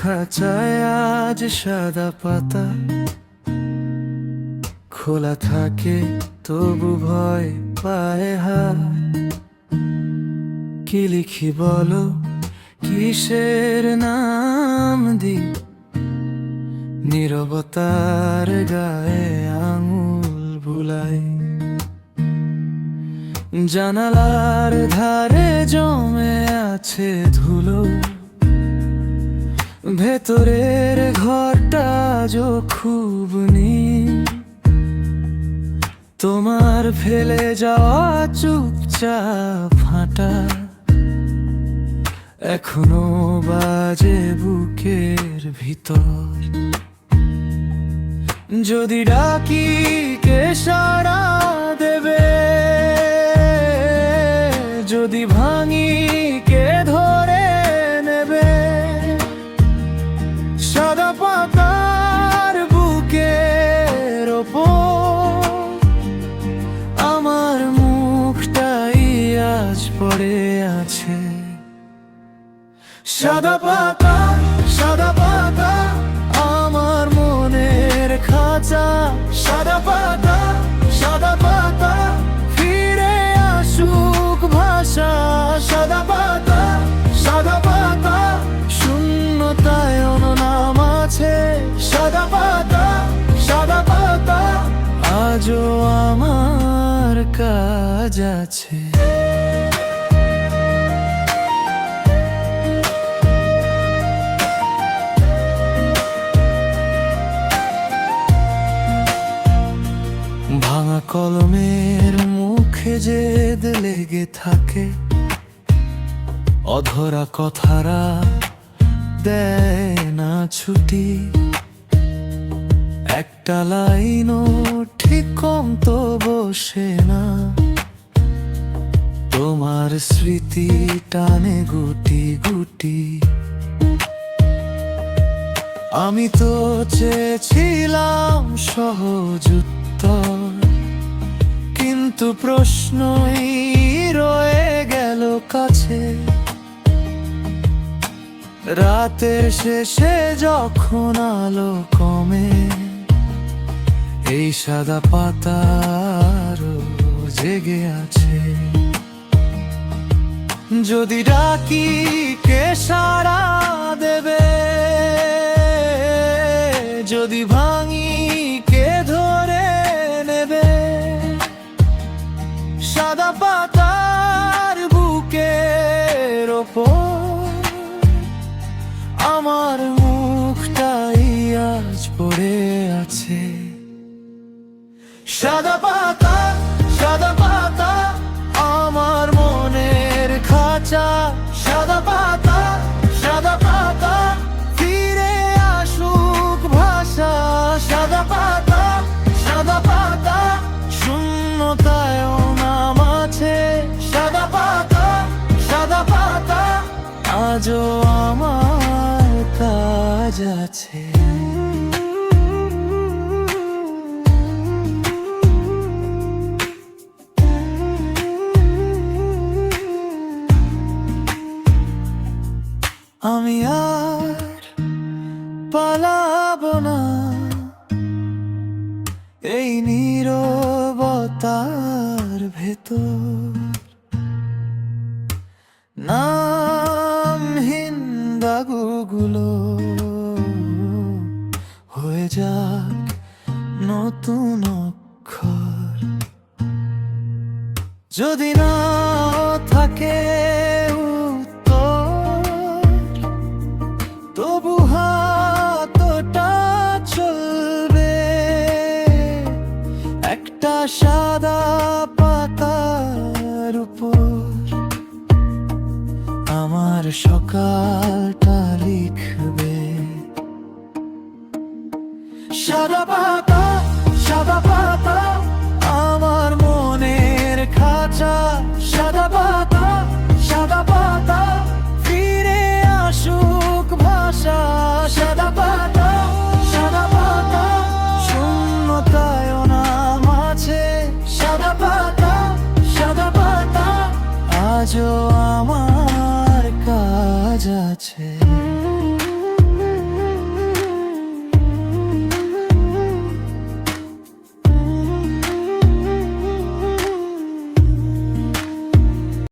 খাঁচায় আজ সাদা পাতা খোলা থাকে, তবু ভয় পায় হাত। কি লিখি বলো, কিসের নাম দি? নীরবতার গায়ে আঙুল বুলাই। জানালার ধারে জমে আছে ধুলো, ভেতরের ঘরটা আজও খুব নীল। তোমার ফেলে যাওয়া চুপচাপ হাঁটা এখনো বাজে বুকের ভিতর। যদি ডাকি কে সাড়া দেবে, যদি ভাঙি কে ধরে নেবে? সাদা পাতার বুকের ওপর আমার মুখটাই আজ পড়ে আছে। সাদা পাতা, সাদা পাতা আমার মনের খাঁচা। সাদা পাতা, সাদা পাতা ফিরে আসুক ভাষা। সাদা পাতা, সাদা পাতা শূন্যতায় অননাম আছে। সাদা পাতা, সাদা পাতা আজও আমার কাজ আছে। ভাঙা কলমের মুখে জেদ লেগে থাকে, অধরা কথারা দেয় না ছুটি। একটা লাইনও ঠিক কম তো বসে না, তোমার স্মৃতি টানে গুটি গুটি। আমি তো চেয়েছিলাম সহজ উত্তর, কিন্তু প্রশ্নই রয়ে গেল কাছে। রাতের শেষে যখন আলো কমে, এই সাদা পাতারও জেগে আছে। যদি ডাকি কে সাড়া দেবে, যদি ভাঙি কে ধরে নেবে? সাদা পাতার বুকের ওপর আমার মুখটাই আজ পড়ে আছে। সাদা পাতা, সাদা পাতা আমার মনের খাঁচা। সাদা পাতা, সাদা পাতা ফিরে আসুক ভাষা। সাদা পাতা, সাদা পাতা শূন্যতায় নাম আছে। সাদা পাতা, সাদা পাতা আজও আমার কাজ আছে। আমি আর পালাবো না এই নীরবতার ভেতর। নামহীন দাগগুলো হয়ে যাক নতুন অক্ষর। যদি না থাকে তবু হাতটা চলবে। একটা সাদা পাতার উপর আমার সকালটা লিখবে। সাদা পাতা, সাদা পাতা আমার মনের খাঁচা। সাদা পাতা, সাদা পাতা ফিরে আসুক ভাষা। সাদা পাতা, সাদা পাতা শূন্যতায় নাম আছে। সাদা পাতা, সাদা পাতা আজও আমার কাজ আছে।